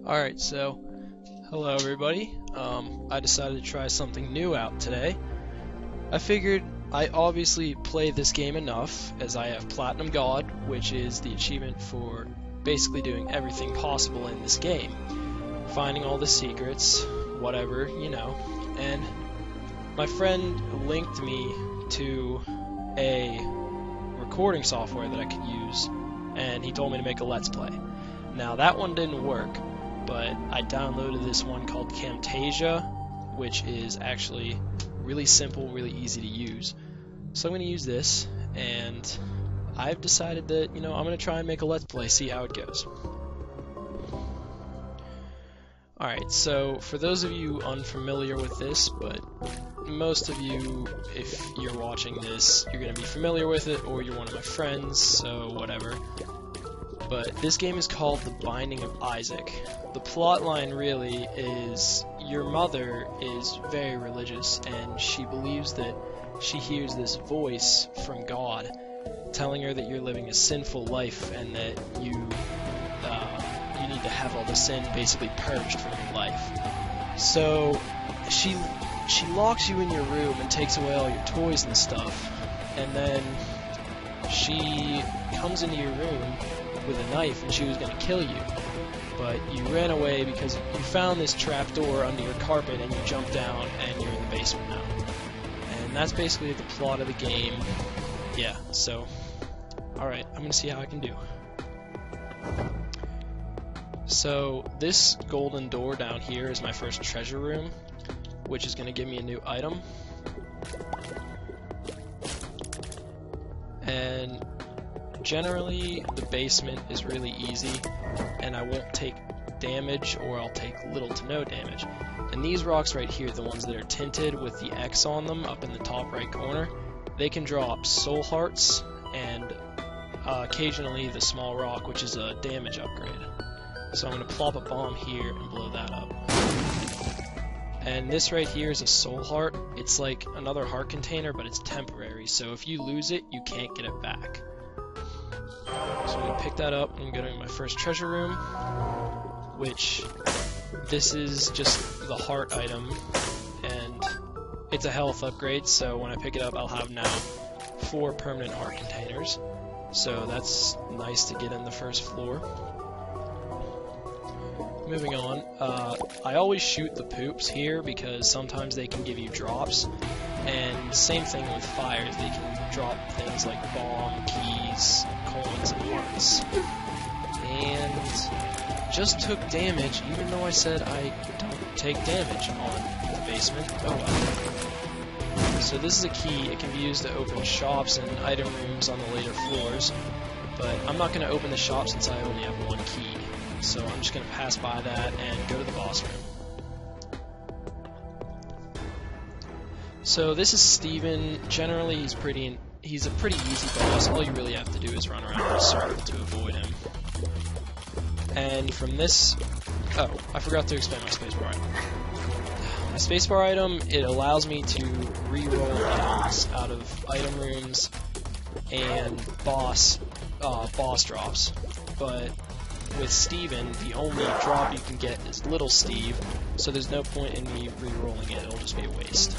Alright, so hello everybody. I decided to try something new out today. I figured I obviously play this game enough, as I have Platinum God, which is the achievement for basically doing everything possible in this game. Finding all the secrets, whatever, you know. And my friend linked me to a recording software that I could use, and he told me to make a Let's Play. Now that one didn't work, but I downloaded this one called Camtasia, which is actually really simple, really easy to use. So I'm going to use this, and I've decided that, you know, I'm going to try and make a Let's Play, see how it goes. Alright, so for those of you unfamiliar with this, but most of you, if you're watching this, you're going to be familiar with it, or you're one of my friends, so whatever. But this game is called The Binding of Isaac. The plot line really is your mother is very religious, and she believes that she hears this voice from God telling her that you're living a sinful life and that you need to have all the sin basically purged from your life. So she locks you in your room and takes away all your toys and stuff, and then she comes into your room with a knife and she was going to kill you, but you ran away because you found this trapdoor under your carpet and you jumped down and you're in the basement now. And that's basically the plot of the game. Yeah, so alright, I'm going to see how I can do. So this golden door down here is my first treasure room, which is going to give me a new item. And generally, the basement is really easy, and I won't take damage, or I'll take little to no damage. And these rocks right here, the ones that are tinted with the X on them up in the top right corner, they can drop soul hearts, and occasionally the small rock, which is a damage upgrade. So I'm going to plop a bomb here and blow that up. And this right here is a soul heart. It's like another heart container, but it's temporary, so if you lose it, you can't get it back. So I'm going to pick that up and go to my first treasure room, which this is just the heart item, and it's a health upgrade, so when I pick it up I'll have now 4 permanent heart containers, so that's nice to get in the first floor. Moving on, I always shoot the poops here because sometimes they can give you drops, and same thing with fires, they can drop things like bomb, keys, coins, and hearts. And just took damage, even though I said I don't take damage on the basement. Oh well. So this is a key. It can be used to open shops and item rooms on the later floors, but I'm not going to open the shop since I only have 1 key. So I'm just going to pass by that and go to the boss room. So this is Steven. Generally he's a pretty easy boss. All you really have to do is run around in a circle to avoid him. And from this... Oh, I forgot to explain my spacebar item. My spacebar item, it allows me to re-roll items out of item rooms and boss drops. But with Steven, the only drop you can get is Little Steve, so there's no point in me re-rolling it, it'll just be a waste.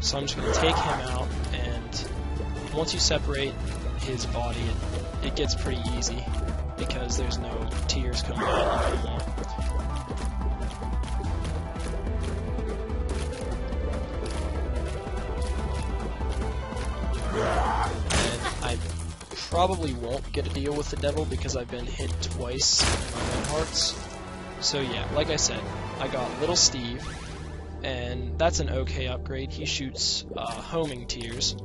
So I'm just going to take him out, and once you separate his body, it gets pretty easy, because there's no tears coming out anymore. Probably won't get a deal with the devil because I've been hit twice in my red hearts. So yeah, like I said, I got Little Steve, and that's an okay upgrade. He shoots homing tears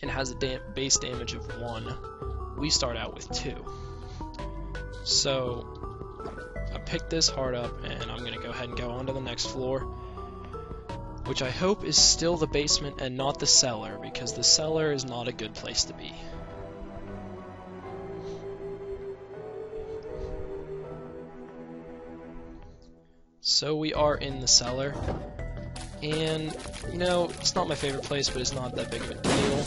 and has a base damage of 1. We start out with 2. So I picked this heart up, and I'm going to go ahead and go on to the next floor, which I hope is still the basement and not the cellar, because the cellar is not a good place to be. So we are in the cellar, and, you know, it's not my favorite place, but it's not that big of a deal.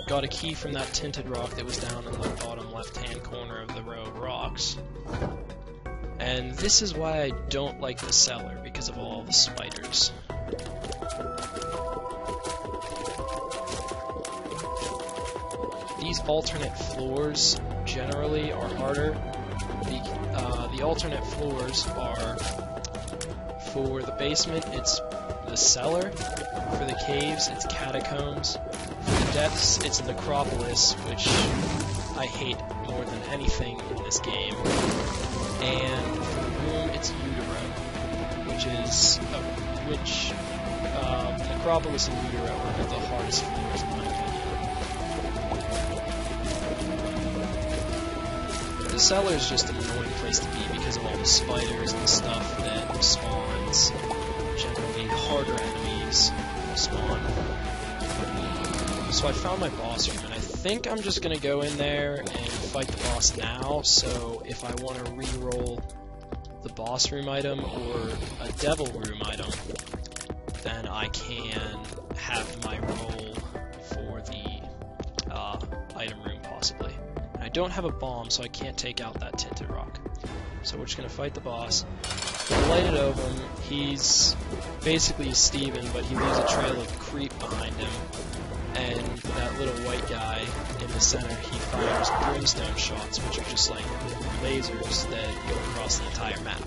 Got a key from that tinted rock that was down in the bottom left-hand corner of the row of rocks. And this is why I don't like the cellar, because of all the spiders. These alternate floors generally are harder. The alternate floors are, for the basement, it's the cellar. For the caves, it's catacombs. For the depths, it's necropolis, which I hate more than anything in this game. And for the room, it's utero, necropolis and utero are the hardest floors in my opinion. The cellar is just an annoying place to be because of all the spiders and stuff that spawns. Generally, harder enemies spawn. So I found my boss room, and I think I'm just gonna go in there and fight the boss now, so if I want to re-roll the boss room item or a devil room item, then I can have my roll for the item room possibly. And I don't have a bomb, so I can't take out that tinted rock. So we're just gonna fight the boss. We'll light it over him. He's basically Steven, but he leaves a trail of creep behind him. And that little white guy in the center, he fires brimstone shots, which are just like lasers that go across the entire map.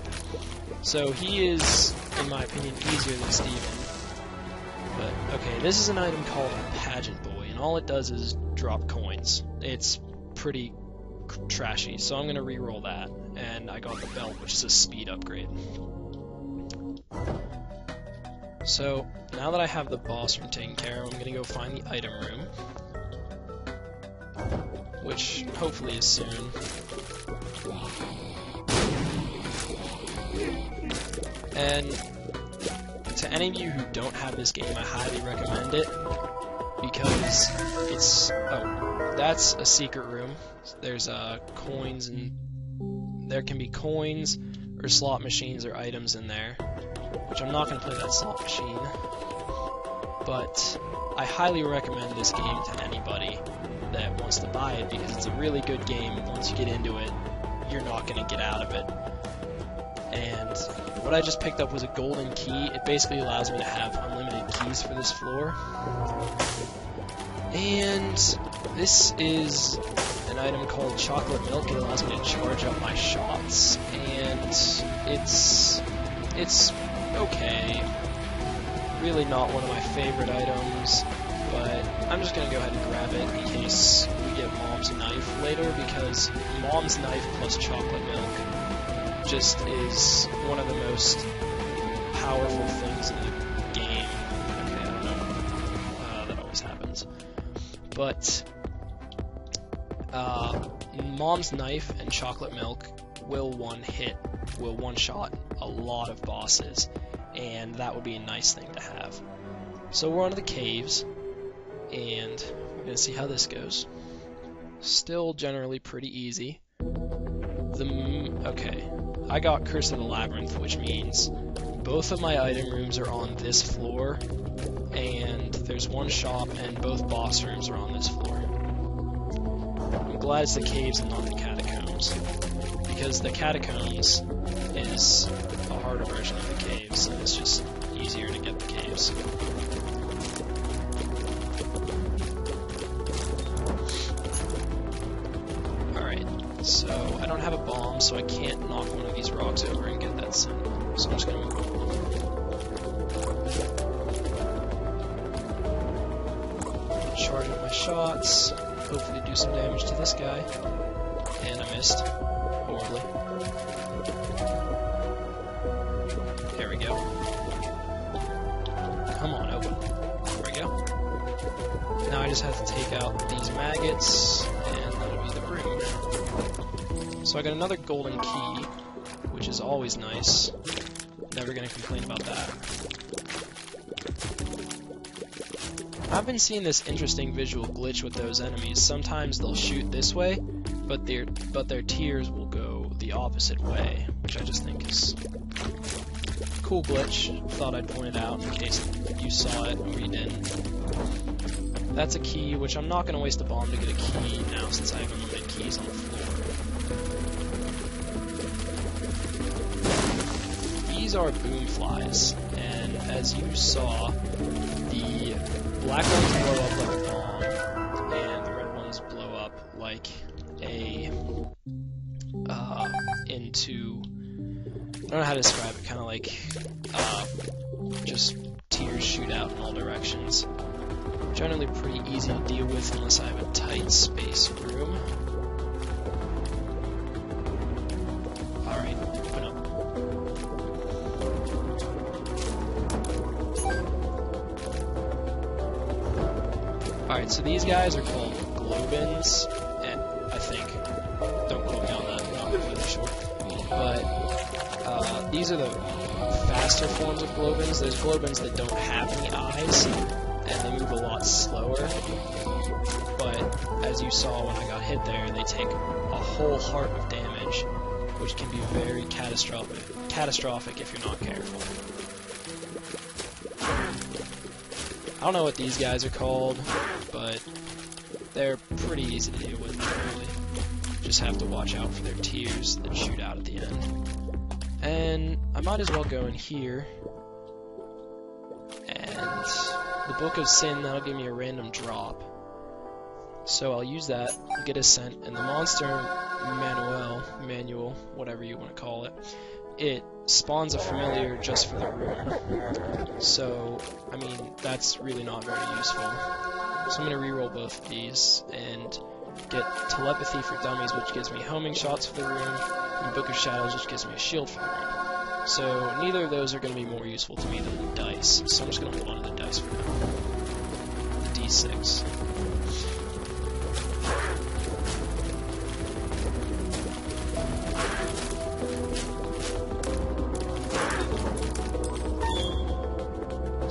So he is, in my opinion, easier than Steven. But, okay, this is an item called a Pageant Boy, and all it does is drop coins. It's pretty trashy, so I'm going to re-roll that. And I got the belt, which is a speed upgrade. So, now that I have the boss room taken care of, I'm going to go find the item room, which hopefully is soon. And to any of you who don't have this game, I highly recommend it, because it's... oh, that's a secret room. There's coins, and there can be coins, or slot machines, or items in there. Which I'm not going to play that slot machine, but I highly recommend this game to anybody that wants to buy it, because it's a really good game. Once you get into it, you're not going to get out of it. And what I just picked up was a golden key. It basically allows me to have unlimited keys for this floor. And this is an item called chocolate milk. It allows me to charge up my shots, and it's okay. Really not one of my favorite items, but I'm just gonna go ahead and grab it in case we get Mom's Knife later, because Mom's Knife plus chocolate milk just is one of the most powerful things in the game. Okay, I don't know. That always happens. But Mom's Knife and chocolate milk will one-shot a lot of bosses, and that would be a nice thing to have. So we're on to the caves, and we're gonna see how this goes. Still generally pretty easy. Okay, I got Curse of the Labyrinth, which means both of my item rooms are on this floor, and there's one shop, and both boss rooms are on this floor. I'm glad it's the caves and not the catacombs, because the catacombs is a harder version of the caves, and it's just easier to get the caves. Alright, so I don't have a bomb, so I can't knock one of these rocks over and get that symbol, so I'm just gonna move on. Charge up my shots, hopefully do some damage to this guy, and I missed. Horribly. There we go. Come on, open. There we go. Now I just have to take out these maggots, and that'll be the room. So I got another golden key, which is always nice. Never gonna complain about that. I've been seeing this interesting visual glitch with those enemies. Sometimes they'll shoot this way, but their tears will go the opposite way, which I just think is a cool glitch. Thought I'd point it out in case you saw it or you didn't. That's a key, which I'm not going to waste a bomb to get a key now since I have unlimited keys on the floor. these are boom flies, and as you saw, the black ones blow up like a bomb, and the red ones blow up like a, into, I don't know how to describe it, kind of like, just tears shoot out in all directions. Generally pretty easy to deal with unless I have a tight space room. Alright, open up. Alright, so these guys are called globins, and I think, don't quote me on that, I'm not completely sure. But these are the faster forms of globins. There's globins that don't have any eyes, and they move a lot slower. But as you saw when I got hit there, they take a whole heart of damage, which can be very catastrophic if you're not careful. I don't know what these guys are called, but they're pretty easy to deal with generally. Just have to watch out for their tears that shoot out at the end. And I might as well go in here, and the Book of Sin, that'll give me a random drop. So I'll use that, get a scent, and the Monster Manual, whatever you want to call it, it spawns a familiar just for the room. So, I mean, that's really not very useful. So I'm going to reroll both of these, and get Telepathy for Dummies, which gives me homing shots for the room, and Book of Shadows, which gives me a shield for the room. So neither of those are going to be more useful to me than the dice, so I'm just going to hold on to the dice for now. The D6.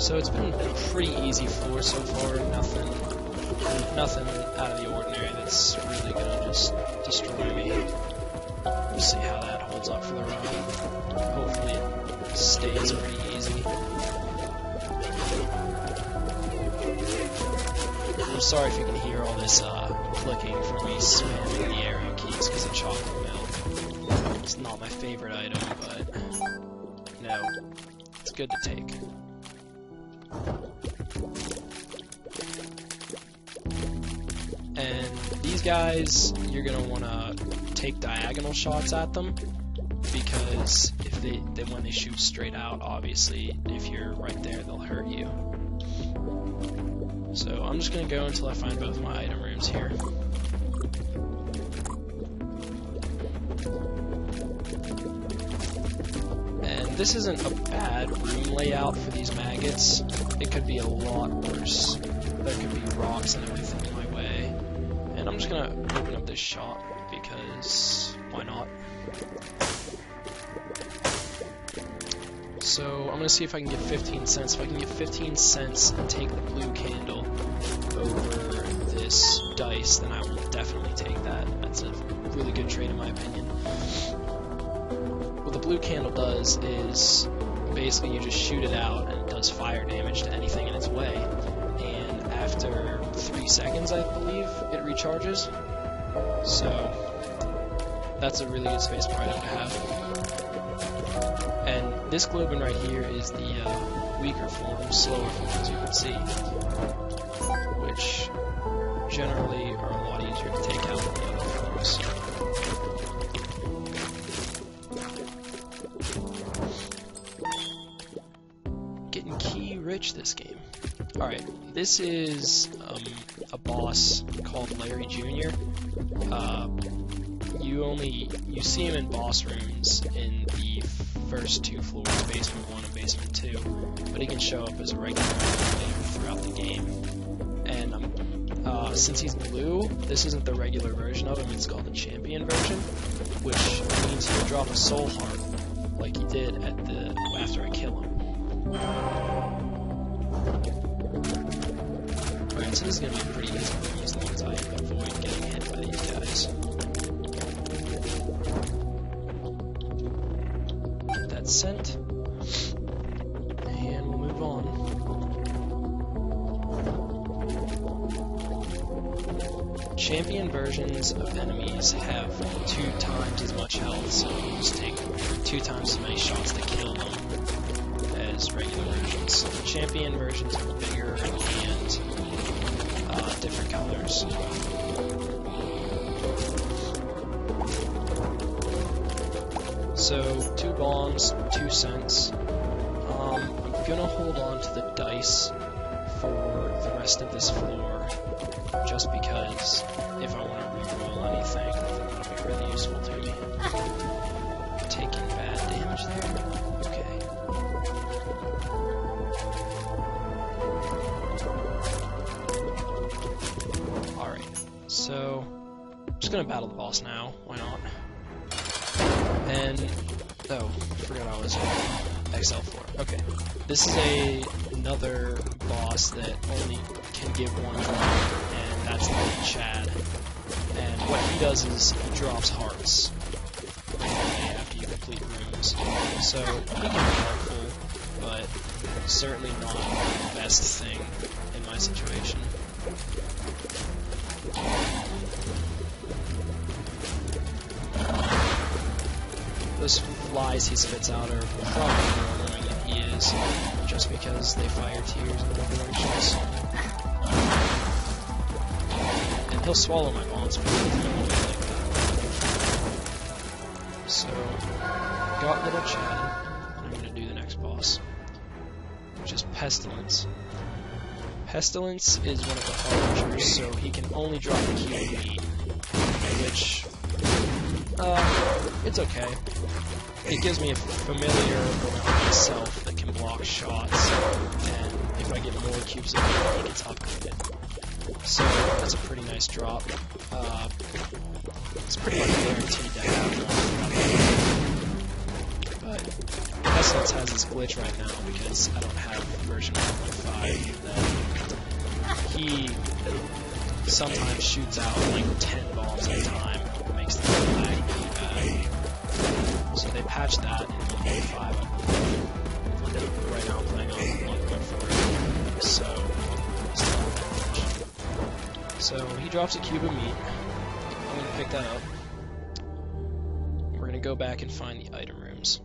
So it's been a pretty easy floor so far, nothing out of the ordinary that's really gonna just destroy me. We'll see how that holds up for the run. Hopefully it stays pretty easy. I'm sorry if you can hear all this clicking from me spamming the area keys because of chocolate milk. It's not my favorite item, but you know, it's good to take. And these guys, you're going to want to take diagonal shots at them, because if when they shoot straight out, obviously, if you're right there, they'll hurt you. So I'm just going to go until I find both my item rooms here. And this isn't a bad room layout for these maggots. It could be a lot worse. There could be rocks and everything in my way. And I'm just gonna open up this shop because why not? So I'm gonna see if I can get 15 cents. If I can get 15 cents and take the blue candle over this dice, then I will definitely take that. That's a really good trade in my opinion. What the blue candle does is basically you just shoot it out and it does fire damage to anything in its way. And after 3 seconds, I believe, it recharges. So that's a really good space item to have. And this globin right here is the weaker form, slower form, as you can see, which generally are a lot easier to take out than the other forms. Getting key rich this game. Alright, this is a boss called Larry Jr. You see him in boss rooms in the first 2 floors, basement 1 and basement 2, but he can show up as a regular player throughout the game. And since he's blue, this isn't the regular version of him, it's called the champion version, which means he'll drop a soul heart, like he did after I kill him. Alright, so this is going to be pretty easy for me as long as I avoid getting hit by these guys. Get that scent, and we'll move on. Champion versions of enemies have 2 times as much health, so you just take 2 times as many shots to kill them. as regular versions. The champion versions are bigger and different colors. So 2 bombs, 2 cents. I'm gonna hold on to the dice for the rest of this floor, just because if I want to reroll anything, I think that'll be really useful to me. Taking bad damage there. Okay. Alright, so I'm just gonna battle the boss now. Why not? And oh, forgot I was XL4. Okay, this is another boss that only can give 1 drop, and that's the Chad. And what he does is he drops hearts after you complete rooms. So he can be helpful, but certainly not the best thing in my situation. Those flies he spits out are probably more annoying than he is, just because they fire tears in all directions. And he'll swallow my bombs, but he doesn't like that. So, got little Chad, and I'm gonna do the next boss, which is Pestilence. Pestilence is one of the archers, so he can only drop a cube of meat, which, it's okay. It gives me a familiar around myself that can block shots, and if I get more cubes of meat, it gets upgraded. So that's a pretty nice drop. It's pretty much guaranteed to have one. But Pestilence has this glitch right now because I don't have version 1.5 that he sometimes shoots out like 10 bombs at a time. It makes the lag really bad. So they patched that in 1.5. Right now I'm playing on 1.4. So still not that much. So he drops a cube of meat. I'm gonna pick that up. We're gonna go back and find the item rooms.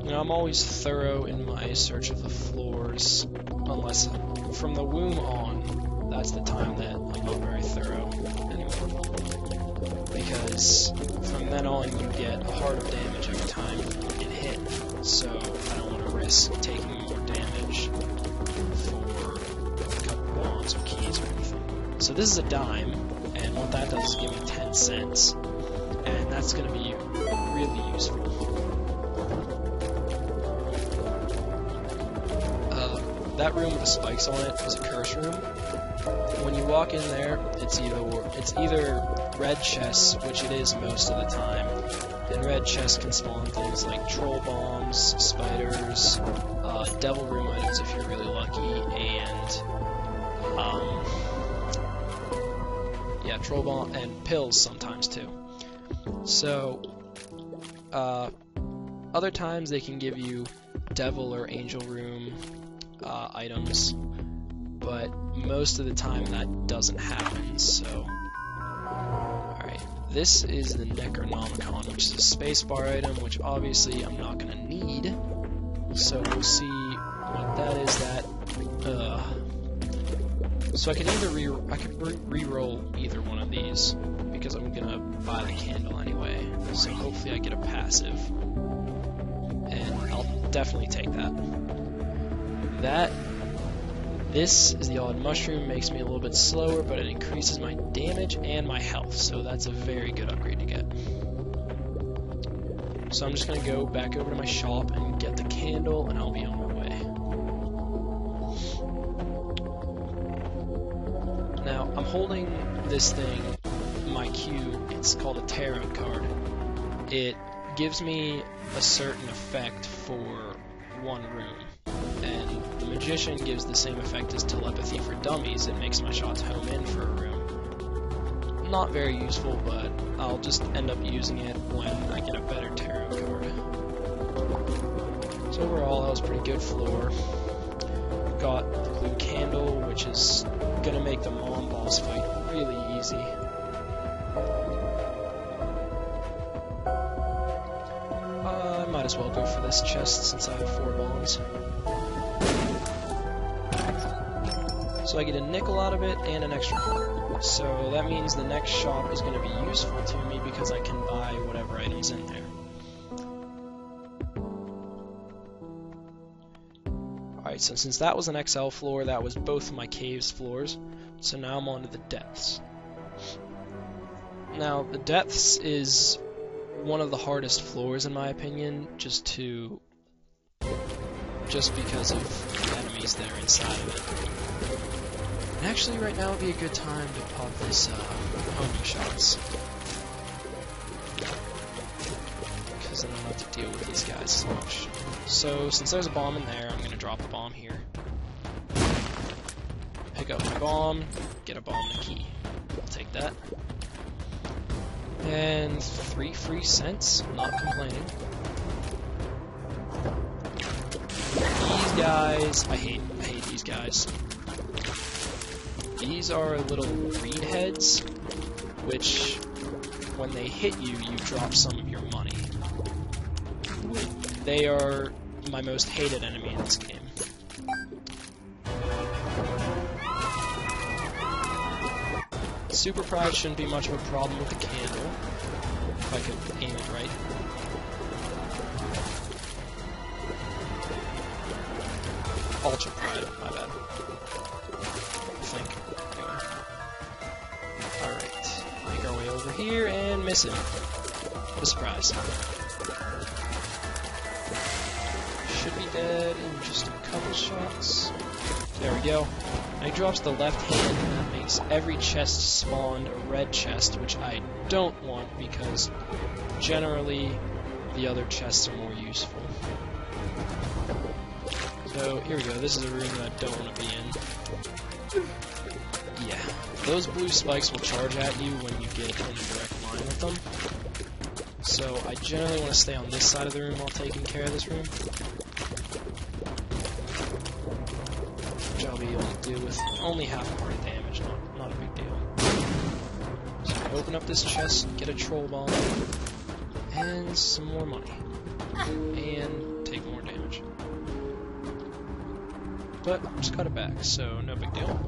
You know, I'm always thorough in my search of the floors, unless from the womb on, that's the time that I'm not very thorough anymore. Because from then on you get a heart of damage every time you get hit, so I don't want to risk taking more damage for a couple bombs or keys or anything. So this is a dime, and what that does is give me 10 cents, and that's going to be really useful. That room with the spikes on it is a curse room. When you walk in there, it's either red chests, which it is most of the time, and red chests can spawn things like troll bombs, spiders, devil room items if you're really lucky, and yeah, troll bomb and pills sometimes too. So other times they can give you devil or angel room items, but most of the time that doesn't happen, so... Alright, this is the Necronomicon, which is a spacebar item, which obviously I'm not gonna need, so we'll see what that is. So I could either re-roll either one of these, because I'm gonna buy the candle anyway, so hopefully I get a passive, and I'll definitely take that. This is the odd mushroom, makes me a little bit slower, but it increases my damage and my health, so that's a very good upgrade to get. So I'm just going to go back over to my shop and get the candle, and I'll be on my way. Now, I'm holding this thing, my cube, it's called a tarot card. It gives me a certain effect for one room. And the Magician gives the same effect as Telepathy for Dummies. It makes my shots home in for a room. Not very useful, but I'll just end up using it when I get a better tarot card. So overall, that was a pretty good floor. Got the blue candle, which is gonna make the mom boss fight really easy. might as well go for this chest since I have 4 bombs. So I get a nickel out of it and an extra heart. So that means the next shop is going to be useful to me because I can buy whatever items in there. Alright, so since that was an XL floor, that was both of my caves floors. So now I'm on to the depths. Now, the depths is one of the hardest floors in my opinion, just because of the enemies that are inside of it. And actually, right now would be a good time to pop this homing shots, because then I don't have to deal with these guys so much. So, since there's a bomb in there, I'm going to drop a bomb here. Pick up my bomb, get a bomb and a key. I'll take that. And 3 free cents, not complaining. These guys, I hate these guys. These are little reed heads, which, when they hit you, you drop some of your money. They are my most hated enemy in this game. Super Pride shouldn't be much of a problem with the candle, if I could aim it right. Ultra Pride, my bad. I think. Anyway. Alright, make our way over here and miss him. What a surprise. Should be dead in just a couple shots. There we go. Now he drops the left hand, and that makes every chest spawn a red chest, which I don't want because generally the other chests are more useful. So here we go, this is a room that I don't want to be in. Yeah, those blue spikes will charge at you when you get in a direct line with them. So I generally want to stay on this side of the room while taking care of this room. Which I'll be able to do with only half a heart of damage, not a big deal. So I open up this chest, get a troll bomb, and some more money. And take more damage. But just cut it back, so no big deal.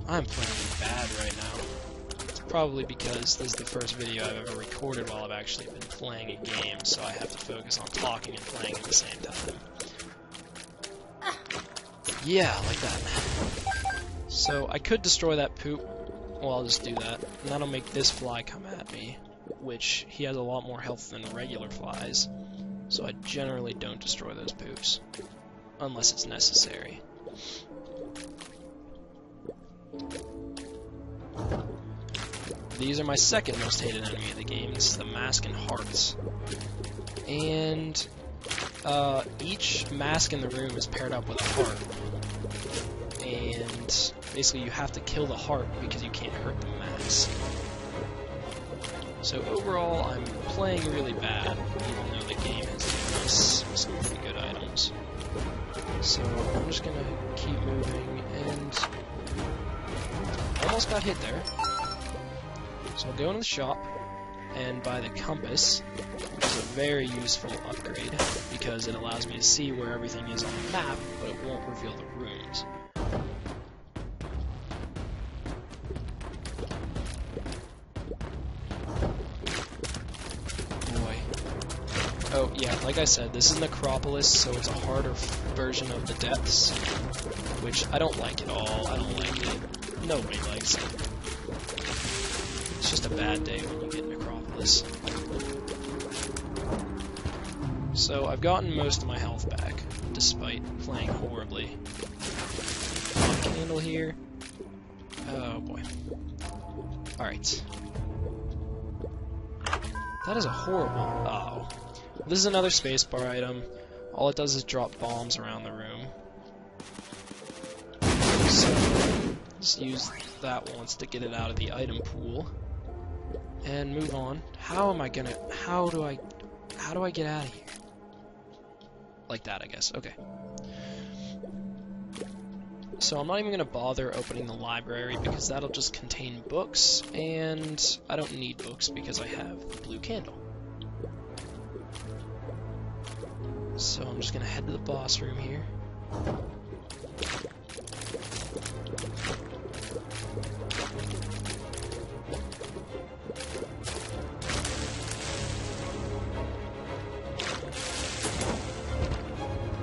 I'm playing bad right now. It's probably because this is the first video I've ever recorded while I've actually been playing a game, so I have to focus on talking and playing at the same time. Yeah, like that. So I could destroy that poop. Well, I'll just do that. And that'll make this fly come at me, which he has a lot more health than regular flies. So I generally don't destroy those poops, unless it's necessary. These are my second most hated enemy of the game. This is the mask and hearts. And each mask in the room is paired up with a heart. And basically you have to kill the heart because you can't hurt the mask. So overall, I'm playing really bad, even though the game has given us some pretty good items. So I'm just gonna keep moving, and almost got hit there. So I'll go into the shop and buy the compass, which is a very useful upgrade because it allows me to see where everything is on the map, but it won't reveal the rooms. Boy. Oh yeah, like I said, this is Necropolis, so it's a harder version of the depths, which I don't like at all. I don't like it. Nobody likes it. It's just a bad day when you get Necropolis. So I've gotten most of my health back, despite playing horribly. Candle here. Oh boy. Alright. That is a horrible... Oh. This is another spacebar item. All it does is drop bombs around the room. So, just use that once to get it out of the item pool. And move on. How am I gonna... How do I get out of here? Like that, I guess. Okay. So I'm not even going to bother opening the library because that'll just contain books, and I don't need books because I have the blue candle. So I'm just going to head to the boss room here.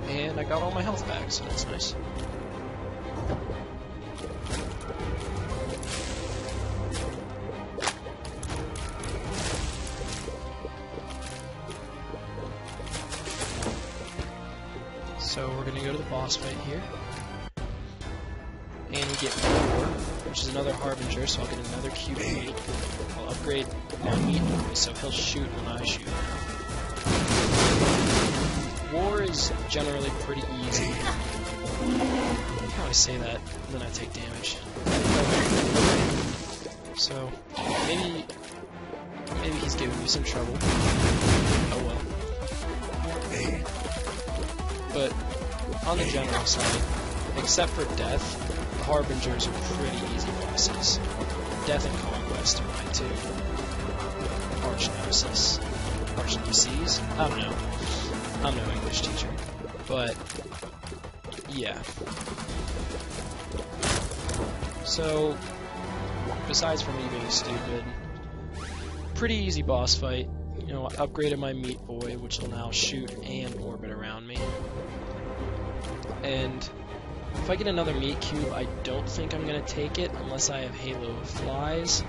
And I got all my health back, so that's nice. So we're gonna go to the boss fight here. And we get 4, which is another Harbinger, so I'll get another cube meat. I'll upgrade my meat boy, so he'll shoot when I shoot. War is generally pretty easy. How do I say that? And then I take damage. So maybe he's giving me some trouble. Oh well. But on the general side, except for death, the Harbingers are pretty easy bosses. Death and Conquest are my 2. Archnemesis. Archnemesis? I don't know. I'm no English teacher. But, yeah. So, besides for me being stupid, pretty easy boss fight. You know, I upgraded my Meat Boy, which will now shoot and orbit around me. And if I get another meat cube, I don't think I'm going to take it unless I have Halo of Flies,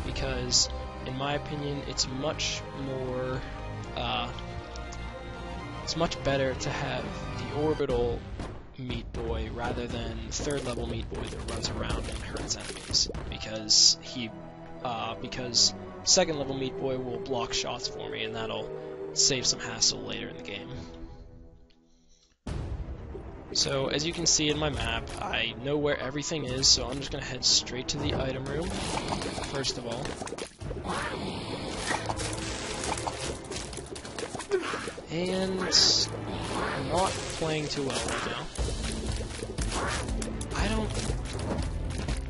because in my opinion it's much more, it's much better to have the orbital Meat Boy rather than the 3rd level Meat Boy that runs around and hurts enemies, because because 2nd level Meat Boy will block shots for me, and that'll save some hassle later in the game. So, as you can see in my map, I know where everything is, so I'm just going to head straight to the item room, first of all. And I'm not playing too well right now.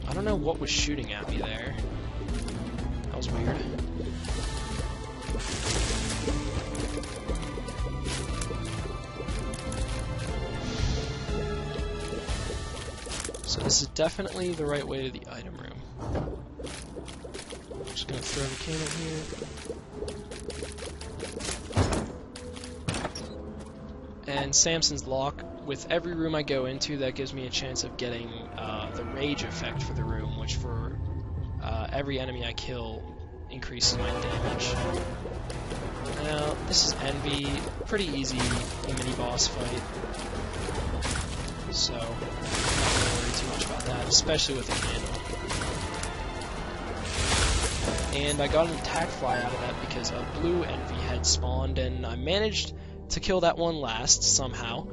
I don't know what was shooting at me there. That was weird. So this is definitely the right way to the item room. I'm just gonna throw the candle here. And Samson's Lock, with every room I go into, that gives me a chance of getting the rage effect for the room, which for every enemy I kill increases my damage. Now, this is Envy, pretty easy mini-boss fight, so don't worry too much about that, especially with the candle. And I got an attack fly out of that because a blue Envy had spawned, and I managed to kill that one last, somehow.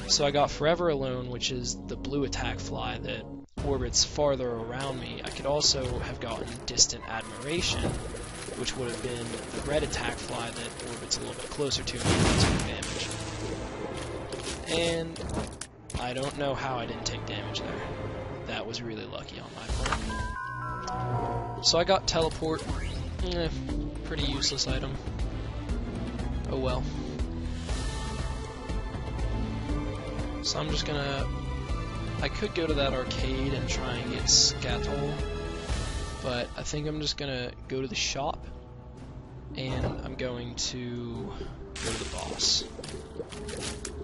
So I got Forever Alone, which is the blue attack fly that orbits farther around me. I could also have gotten Distant Admiration, which would have been the red attack fly that orbits a little bit closer to me and does more damage. And I don't know how I didn't take damage there. That was really lucky on my part. So I got Teleport. Pretty useless item. Oh well. So I'm just gonna... I could go to that arcade and try and get Scatol, but I think I'm just gonna go to the shop, and I'm going to go to the boss,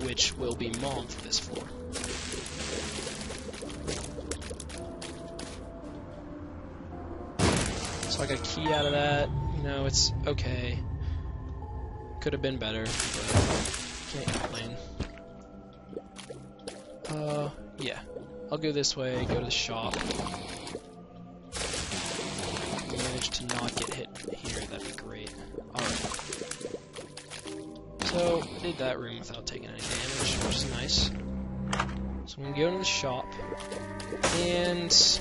which will be Mom for this floor. So I got a key out of that. You know, it's okay. Could have been better, but can't complain. Yeah. I'll go this way, go to the shop. Manage to not get hit here, that'd be great. Alright. So, did that room without taking any damage, which is nice. So I'm gonna go into the shop, and...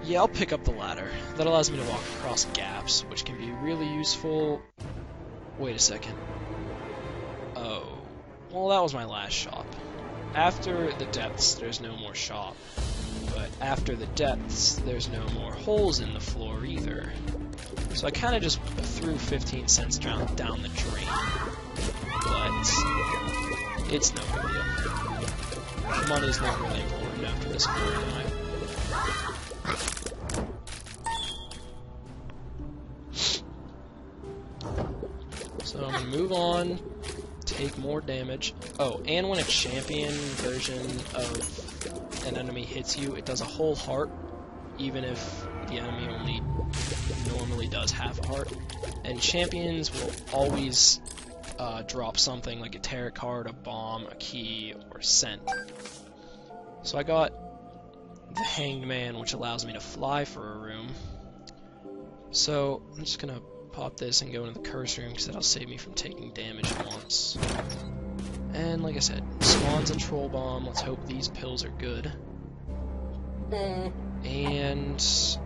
yeah, I'll pick up the ladder. That allows me to walk across gaps, which can be really useful. Wait a second. Oh. Well, that was my last shop. after the depths, there's no more shop. But after the depths, there's no more holes in the floor either. So I kind of just threw 15 cents down the drain. But it's no big deal. Money's not really important after this point, anyway. So I'm gonna move on, take more damage. Oh, and when a champion version of an enemy hits you, it does a whole heart, even if the enemy only normally does half a heart. And champions will always drop something like a tarot card, a bomb, a key, or scent. So I got the Hanged Man, which allows me to fly for a room. So I'm just gonna pop this and go into the curse room because that'll save me from taking damage once. And like I said, spawns and troll bomb. Let's hope these pills are good. And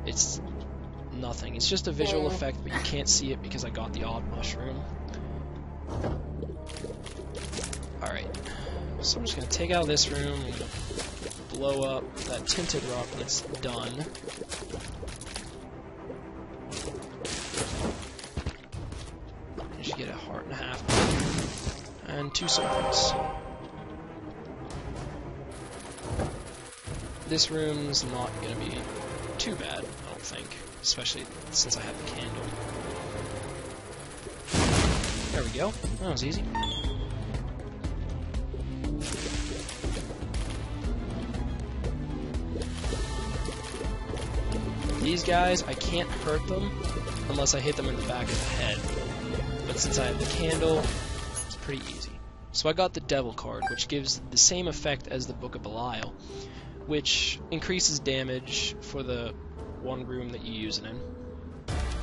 it's nothing. It's just a visual effect, but you can't see it because I got the odd mushroom. Alright, so I'm just going to take out this room and blow up that tinted rock when it's done. You should get a heart and a half. And 2 serpents. This room's not going to be too bad, I don't think. Especially since I have the candle. There we go. That was easy. These guys, I can't hurt them unless I hit them in the back of the head. But since I have the candle, it's pretty easy. So I got the Devil card, which gives the same effect as the Book of Belial, which increases damage for the one room that you use it in.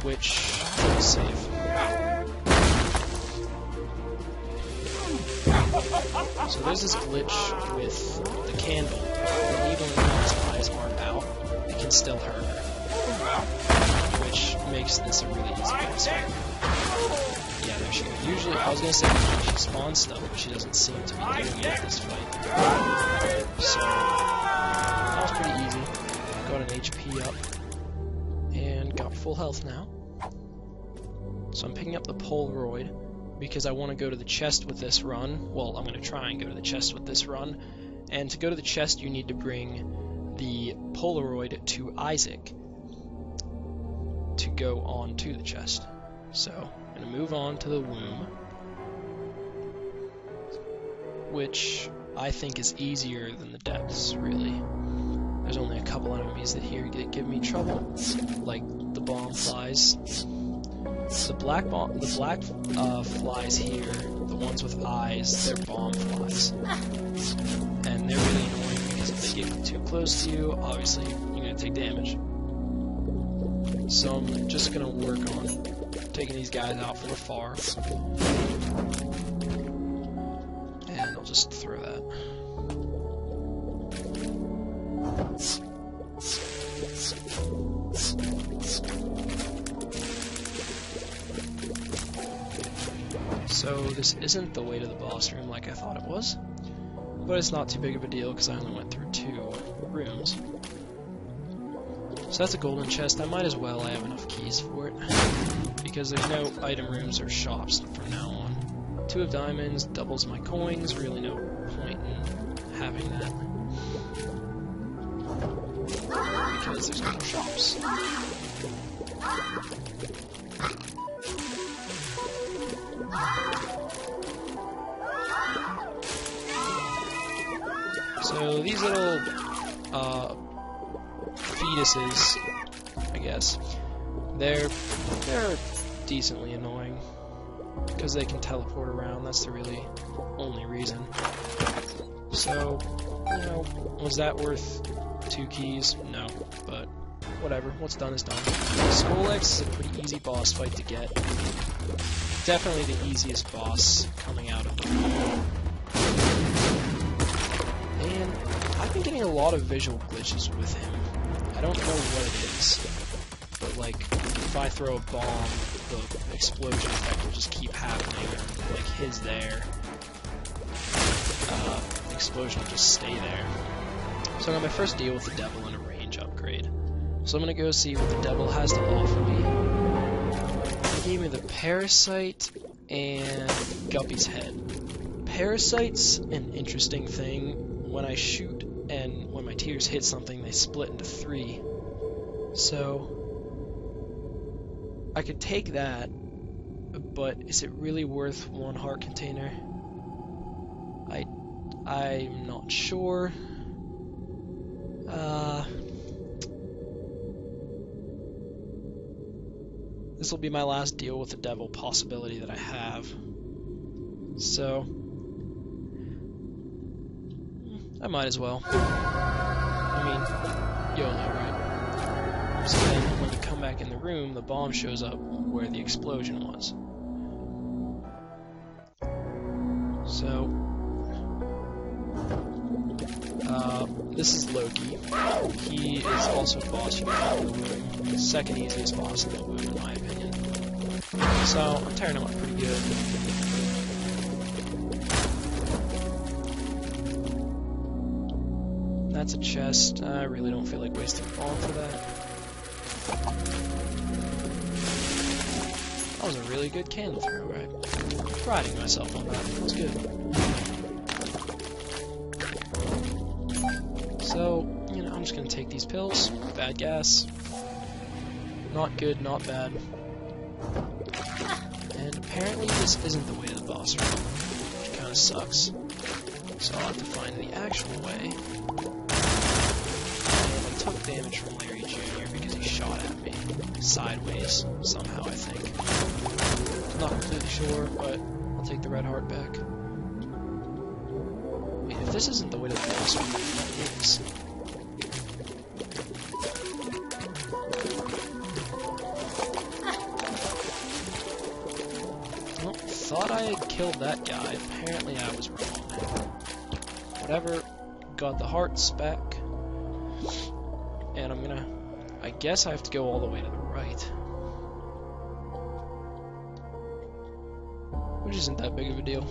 Which, let's save. So there's this glitch with the candle, that even when his eyes aren't out, it can still hurt her. Which makes this a really easy boss fight. Yeah, there she goes. Usually, I was gonna say she spawns stuff, but she doesn't seem to be doing it this fight. So, that was pretty easy. Got an HP up, and got full health now. So I'm picking up the Polaroid, because I want to go to the chest with this run. Well, I'm going to try and go to the chest with this run. And to go to the chest, you need to bring the Polaroid to Isaac to go on to the chest. So, I'm going to move on to the womb, which I think is easier than the depths, really. There's only a couple enemies that here give me trouble, like the bomb flies. The black flies here, the ones with eyes, they're bomb flies. And they're really annoying because if they get too close to you, obviously you're going to take damage. So I'm just going to work on taking these guys out from afar. And I'll just throw that. So this isn't the way to the boss room like I thought it was, but it's not too big of a deal because I only went through 2 rooms. So that's a golden chest. I might as well, I have enough keys for it, because there's no item rooms or shops from now on. 2 of diamonds doubles my coins, really no point in having that, because there's no shops. So these little fetuses, I guess, they're decently annoying because they can teleport around. That's the really only reason. So, you know, was that worth 2 keys? No, but whatever. What's done is done. Skolex is a pretty easy boss fight to get. Definitely the easiest boss coming out of the game. And I've been getting a lot of visual glitches with him. I don't know what it is, but like, if I throw a bomb, the explosion effect will just keep happening, or like his there. the explosion will just stay there. So I got my first deal with the devil and a range upgrade. So I'm gonna go see what the devil has to offer me. He gave me the parasite and Guppy's head. Parasite's an interesting thing. When I shoot and when my tears hit something, they split into 3. So I could take that, but is it really worth 1 heart container? I'm not sure. This will be my last deal with the devil possibility that I have. So I might as well. I mean, you'll know, right? So then when we come back in the room, the bomb shows up where the explosion was. So this is Loki. He is also a boss you can in the room. The second easiest boss in the room, in my opinion. So I'm tearing him up pretty good. That's a chest. I really don't feel like wasting a bomb for that. That was a really good cannon throw, right? I'm priding myself on that. That was good. So, you know, I'm just gonna take these pills. Bad gas. Not good, not bad. And apparently this isn't the way to the boss room, which kinda sucks. So I'll have to find the actual way. And I took damage from Larry Jr. because he shot at me. Sideways, somehow, I think. Not completely sure, but I'll take the red heart back. Wait, if this isn't the way to the boss room, what is? Well, thought I had killed that guy. Apparently I was wrong. Whatever, got the hearts back. And I guess I have to go all the way to the right. Which isn't that big of a deal.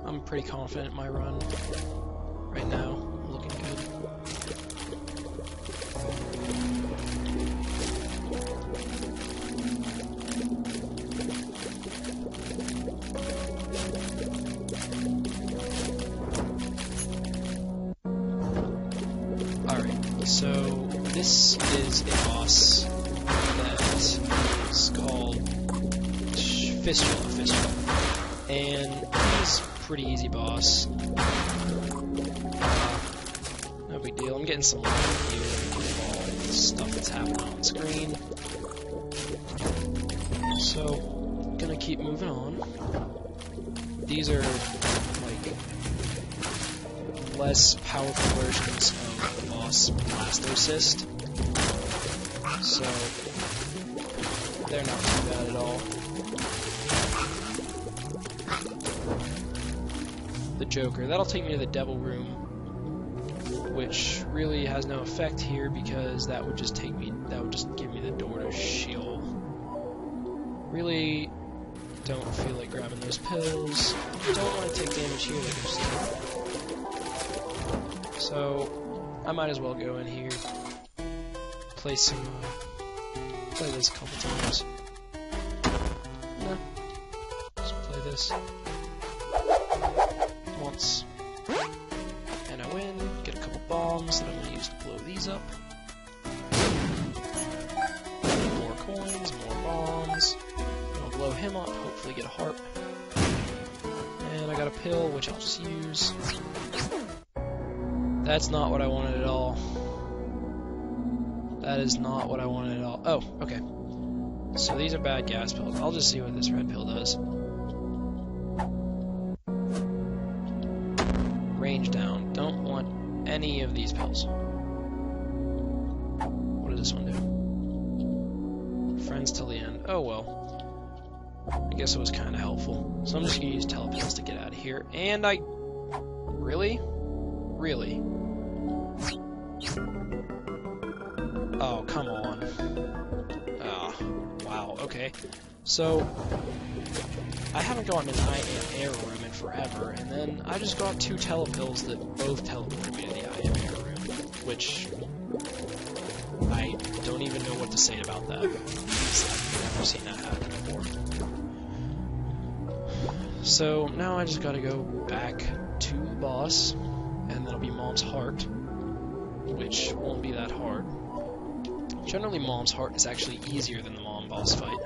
I'm pretty confident in my run right now. I'm looking good. Alright, so this is a boss that is called Fistula, and he's a pretty easy boss. No big deal. I'm getting some light here with all the stuff that's happening on screen. So, gonna keep moving on. These are like less powerful versions of the boss Blastocyst. So they're not too bad at all. The Joker. That'll take me to the Devil Room, which really has no effect here because that would just give me the door to Sheol. Really don't feel like grabbing those pills. Don't want to take damage here like I just did. So I might as well go in here, play this a couple times. Nah, just play this once, and I win. Get a couple bombs that I'm going to use to blow these up. More coins, more bombs. I'll blow him up, hopefully get a heart. And I got a pill, which I'll just use. That's not what I wanted at all. That is not what I wanted at all. Oh, okay. So these are bad gas pills. I'll just see what this red pill does. Range down. Don't want any of these pills. What does this one do? Friends till the end. Oh well. I guess it was kind of helpful. So I'm just going to use telepills to get out of here. And I... Really? Really? Oh, come on. Ah, wow, Okay, so I haven't gotten an I am air room in forever, and then I just got 2 telepills that both teleported me to the I am air room, which I don't even know what to say about that, because I've never seen that happen before. So now I just gotta go back to the boss, and that'll be Mom's Heart, which won't be that hard. Generally, Mom's Heart is actually easier than the Mom boss fight.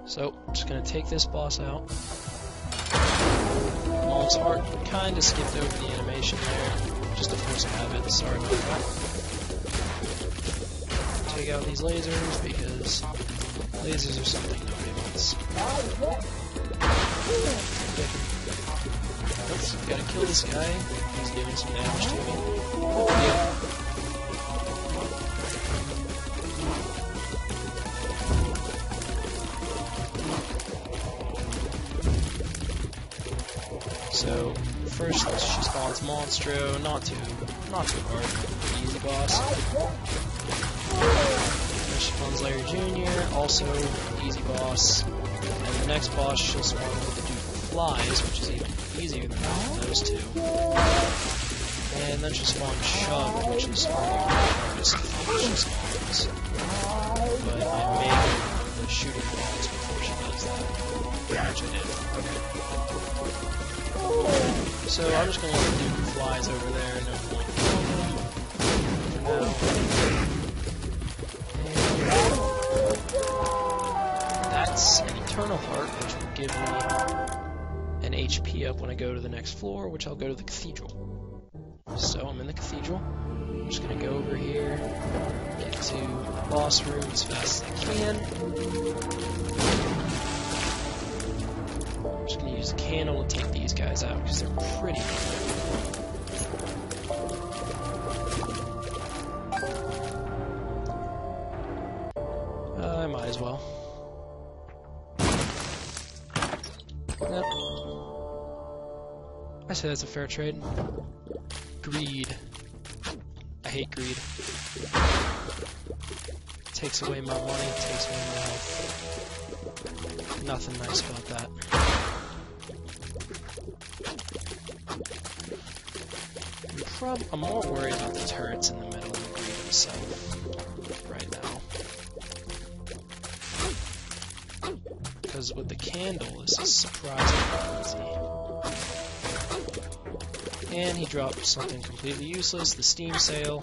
So, just gonna take this boss out. Mom's Heart kinda skipped over the animation there, just a force of habit, sorry about that. Take out these lasers, because lasers are something nobody wants. Oops, gotta kill this guy, he's giving some damage to me. Yeah. So first she spawns Monstro, not too hard, pretty easy boss. Then she spawns Larry Jr., also easy boss. And the next boss she'll spawn with the Duke of Flies, which is even easier than those two. And then she'll spawn Chub, which is arguably the hardest thing she spawns. But I may go with the shooting balls before she does that. Which I did. Okay. So I'm just gonna let the Duke of Flies over there, no point killing him for now. That's an Eternal Heart, which will give me an HP up when I go to the next floor, which I'll go to the Cathedral. So I'm in the Cathedral. I'm just gonna go over here, get to the boss room as fast as I can. I'm just going to use the candle to take these guys out, because they're pretty good. I might as well. Yep. I say that's a fair trade. Greed. I hate greed. Takes away my money, takes away my health. Nothing nice about that. I'm more worried about the turrets in the middle than Greed himself right now. Because with the candle, this is surprisingly easy. And he dropped something completely useless, the steam sail,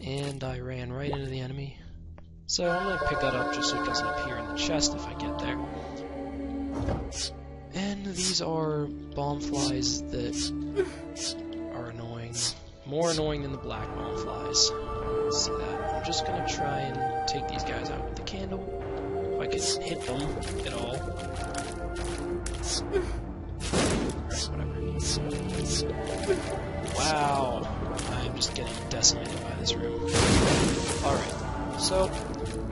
and I ran right into the enemy. So I'm going to pick that up just so it doesn't appear in the chest if I get there. And these are bomb flies that are annoying. More annoying than the black bomb flies. Let's see that. I'm just going to try and take these guys out with the candle. If I can hit them at all. Alright, whatever. Wow. I'm just getting decimated by this room. Alright. So,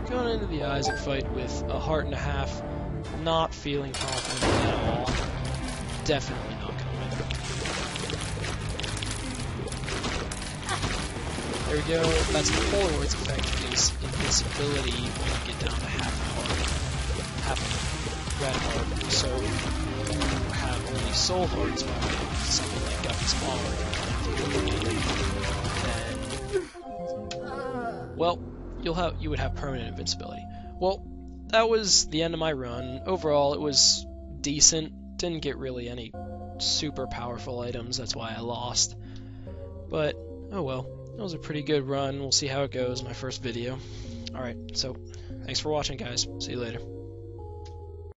going into the Isaac fight with a heart and a half, not feeling confident at all. Definitely not gonna win. There we go, that's the Polaroid's effect, is invincibility when you get down to half a red heart. So, you have only soul hearts by something like Guppy's Palmer, then, well, you would have permanent invincibility. Well, that was the end of my run. Overall, it was decent. Didn't get really any super powerful items, that's why I lost. But, oh well. It was a pretty good run. We'll see how it goes in my first video. Alright, so, thanks for watching, guys. See you later.